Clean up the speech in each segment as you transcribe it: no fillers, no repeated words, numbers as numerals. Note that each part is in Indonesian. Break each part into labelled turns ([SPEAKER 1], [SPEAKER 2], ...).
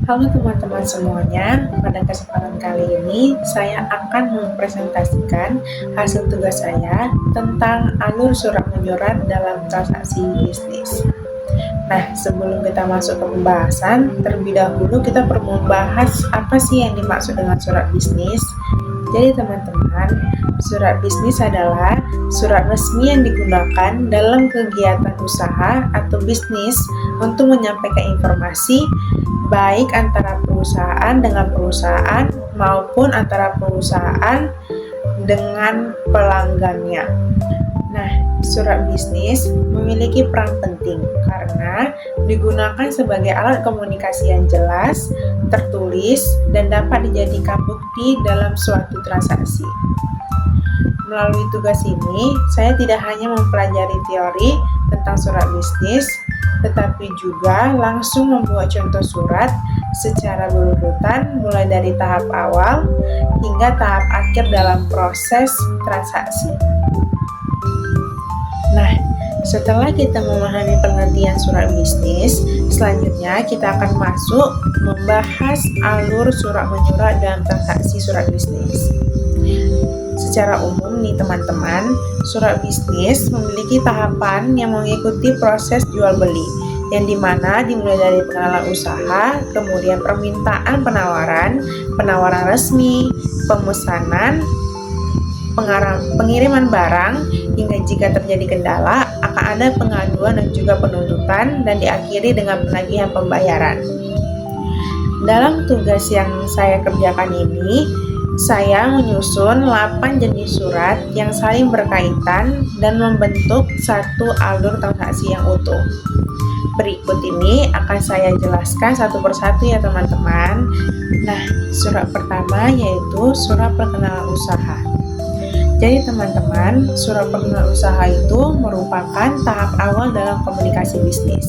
[SPEAKER 1] Halo teman-teman semuanya, pada kesempatan kali ini saya akan mempresentasikan hasil tugas saya tentang alur surat menyurat dalam transaksi bisnis. Nah, sebelum kita masuk ke pembahasan, terlebih dahulu kita perlu membahas apa sih yang dimaksud dengan surat bisnis. Jadi teman-teman, surat bisnis adalah surat resmi yang digunakan dalam kegiatan usaha atau bisnis untuk menyampaikan informasi baik antara perusahaan dengan perusahaan maupun antara perusahaan dengan pelanggannya. Nah, surat bisnis memiliki peran penting karena digunakan sebagai alat komunikasi yang jelas, tertulis, dan dapat dijadikan bukti dalam suatu transaksi. Melalui tugas ini, saya tidak hanya mempelajari teori tentang surat bisnis, tetapi juga langsung membuat contoh surat secara berurutan mulai dari tahap awal hingga tahap akhir dalam proses transaksi. Nah, setelah kita memahami pengertian surat bisnis, selanjutnya kita akan masuk membahas alur surat menyurat dalam transaksi surat bisnis. Secara umum nih teman-teman, surat bisnis memiliki tahapan yang mengikuti proses jual beli, yang dimana dimulai dari pengenalan usaha, kemudian permintaan penawaran, penawaran resmi, pemesanan, pengiriman barang, hingga jika terjadi kendala akan ada pengaduan dan juga penuntutan, dan diakhiri dengan penagihan pembayaran. Dalam tugas yang saya kerjakan ini, saya menyusun 8 jenis surat yang saling berkaitan dan membentuk satu alur transaksi yang utuh. Berikut ini akan saya jelaskan satu persatu ya teman-teman. Nah, surat pertama yaitu surat perkenalan usaha. Jadi teman-teman, surat perkenalan usaha itu merupakan tahap awal dalam komunikasi bisnis.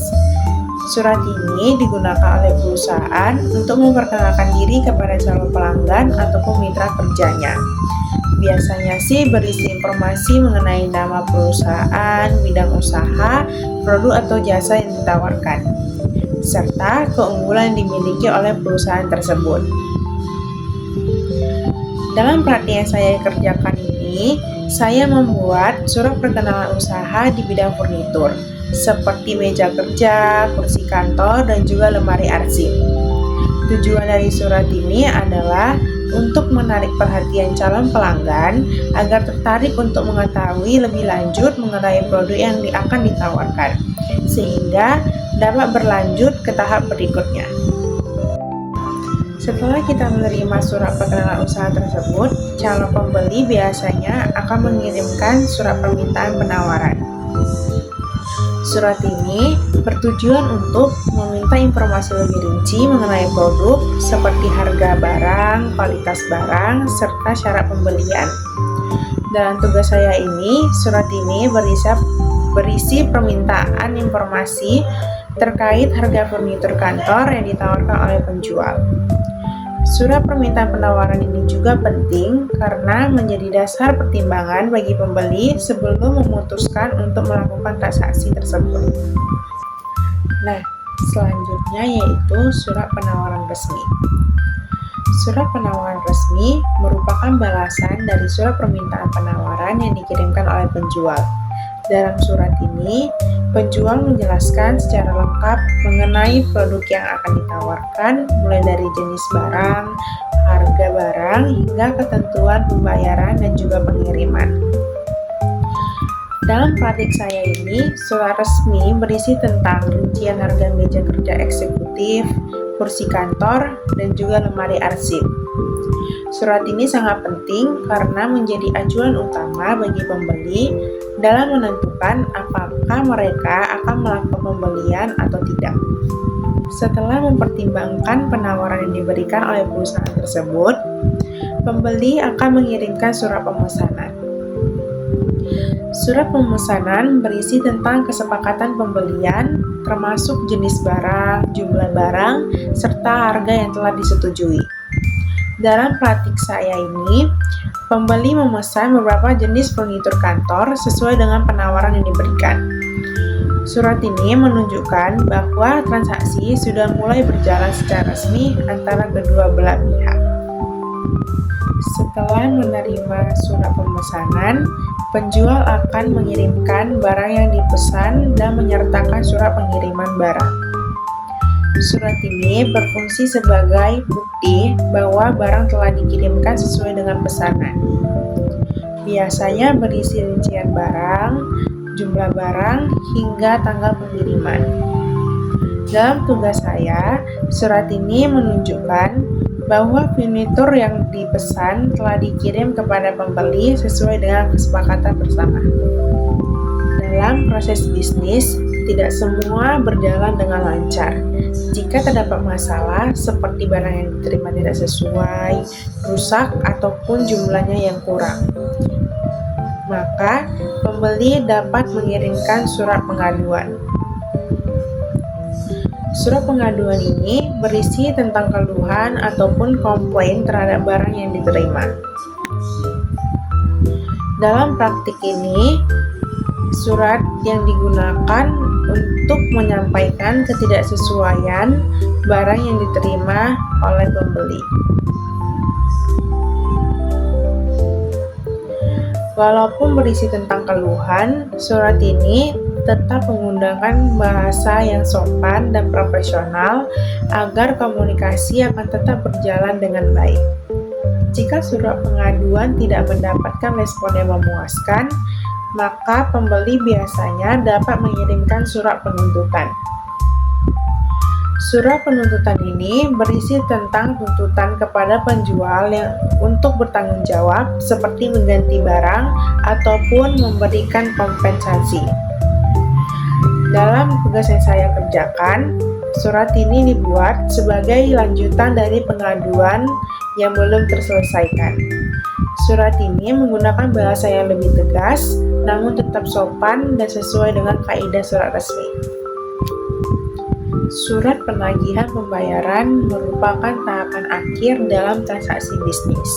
[SPEAKER 1] Surat ini digunakan oleh perusahaan untuk memperkenalkan diri kepada calon pelanggan ataupun mitra kerjanya. Biasanya sih berisi informasi mengenai nama perusahaan, bidang usaha, produk atau jasa yang ditawarkan, serta keunggulan yang dimiliki oleh perusahaan tersebut. Dalam pelatihan saya kerjakan ini, saya membuat surat perkenalan usaha di bidang furnitur, seperti meja kerja, kursi kantor, dan juga lemari arsip. Tujuan dari surat ini adalah untuk menarik perhatian calon pelanggan agar tertarik untuk mengetahui lebih lanjut mengenai produk yang akan ditawarkan, sehingga dapat berlanjut ke tahap berikutnya. Setelah kita menerima surat perkenalan usaha tersebut, calon pembeli biasanya akan mengirimkan surat permintaan penawaran. Surat ini bertujuan untuk meminta informasi lebih rinci mengenai produk seperti harga barang, kualitas barang, serta syarat pembelian. Dalam tugas saya ini, surat ini berisi permintaan informasi terkait harga furnitur kantor yang ditawarkan oleh penjual. Surat permintaan penawaran ini juga penting karena menjadi dasar pertimbangan bagi pembeli sebelum memutuskan untuk melakukan transaksi tersebut. Nah, selanjutnya yaitu surat penawaran resmi. Surat penawaran resmi merupakan balasan dari surat permintaan penawaran yang dikirimkan oleh penjual. Dalam surat ini, penjual menjelaskan secara lengkap mengenai produk yang akan ditawarkan, mulai dari jenis barang, harga barang, hingga ketentuan pembayaran dan juga pengiriman. Dalam praktik saya ini, surat resmi berisi tentang rincian harga meja kerja eksekutif, kursi kantor, dan juga lemari arsip. Surat ini sangat penting karena menjadi acuan utama bagi pembeli dalam menentukan apakah mereka akan melakukan pembelian atau tidak. Setelah mempertimbangkan penawaran yang diberikan oleh perusahaan tersebut, pembeli akan mengirimkan surat pemesanan. Surat pemesanan berisi tentang kesepakatan pembelian, termasuk jenis barang, jumlah barang, serta harga yang telah disetujui. Dalam praktik saya ini, pembeli memesan beberapa jenis furnitur kantor sesuai dengan penawaran yang diberikan. Surat ini menunjukkan bahwa transaksi sudah mulai berjalan secara resmi antara kedua belah pihak. Setelah menerima surat pemesanan, penjual akan mengirimkan barang yang dipesan dan menyertakan surat pengiriman barang. Surat ini berfungsi sebagai bukti bahwa barang telah dikirimkan sesuai dengan pesanan. Biasanya berisi rincian barang, jumlah barang, hingga tanggal pengiriman. Dalam tugas saya, surat ini menunjukkan bahwa furnitur yang dipesan telah dikirim kepada pembeli sesuai dengan kesepakatan bersama. Dalam proses bisnis, tidak semua berjalan dengan lancar. Jika terdapat masalah seperti barang yang diterima tidak sesuai, rusak, ataupun jumlahnya yang kurang, maka pembeli dapat mengirimkan surat pengaduan. Surat pengaduan ini berisi tentang keluhan ataupun komplain terhadap barang yang diterima. Dalam praktik ini, surat yang digunakan untuk menyampaikan ketidaksesuaian barang yang diterima oleh pembeli. Walaupun berisi tentang keluhan, surat ini tetap menggunakan bahasa yang sopan dan profesional agar komunikasi akan tetap berjalan dengan baik. Jika surat pengaduan tidak mendapatkan respon yang memuaskan, maka pembeli biasanya dapat mengirimkan surat penuntutan. Surat penuntutan ini berisi tentang tuntutan kepada penjual yang untuk bertanggung jawab seperti mengganti barang ataupun memberikan kompensasi. Dalam tugas yang saya kerjakan, surat ini dibuat sebagai lanjutan dari pengaduan yang belum terselesaikan. Surat ini menggunakan bahasa yang lebih tegas, namun tetap sopan dan sesuai dengan kaidah surat resmi. Surat penagihan pembayaran merupakan tahapan akhir dalam transaksi bisnis.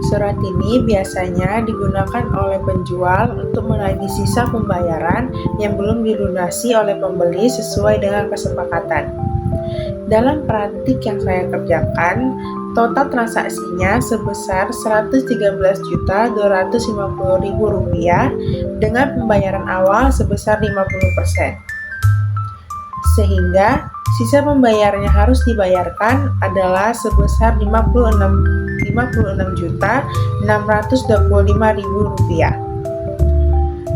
[SPEAKER 1] Surat ini biasanya digunakan oleh penjual untuk menagih sisa pembayaran yang belum dilunasi oleh pembeli sesuai dengan kesepakatan. Dalam praktik yang saya kerjakan, total transaksinya sebesar Rp113.250.000 dengan pembayaran awal sebesar 50%. Sehingga sisa pembayarannya harus dibayarkan adalah sebesar Rp56.625.000.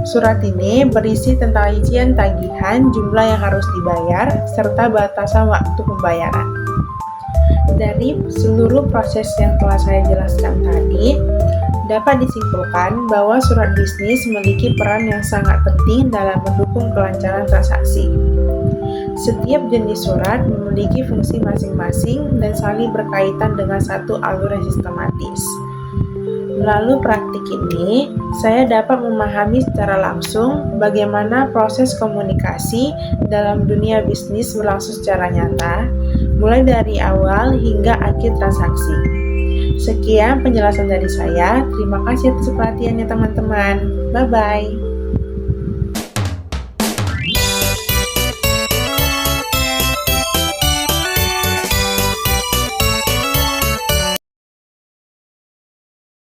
[SPEAKER 1] Surat ini berisi tentang rincian tagihan, jumlah yang harus dibayar, serta batasan waktu pembayaran. Dari seluruh proses yang telah saya jelaskan tadi, dapat disimpulkan bahwa surat bisnis memiliki peran yang sangat penting dalam mendukung kelancaran transaksi. Setiap jenis surat memiliki fungsi masing-masing dan saling berkaitan dengan satu alur yang sistematis. Melalui praktik ini, saya dapat memahami secara langsung bagaimana proses komunikasi dalam dunia bisnis berlangsung secara nyata, mulai dari awal hingga akhir transaksi. Sekian penjelasan dari saya. Terima kasih atas perhatiannya teman-teman. Bye-bye.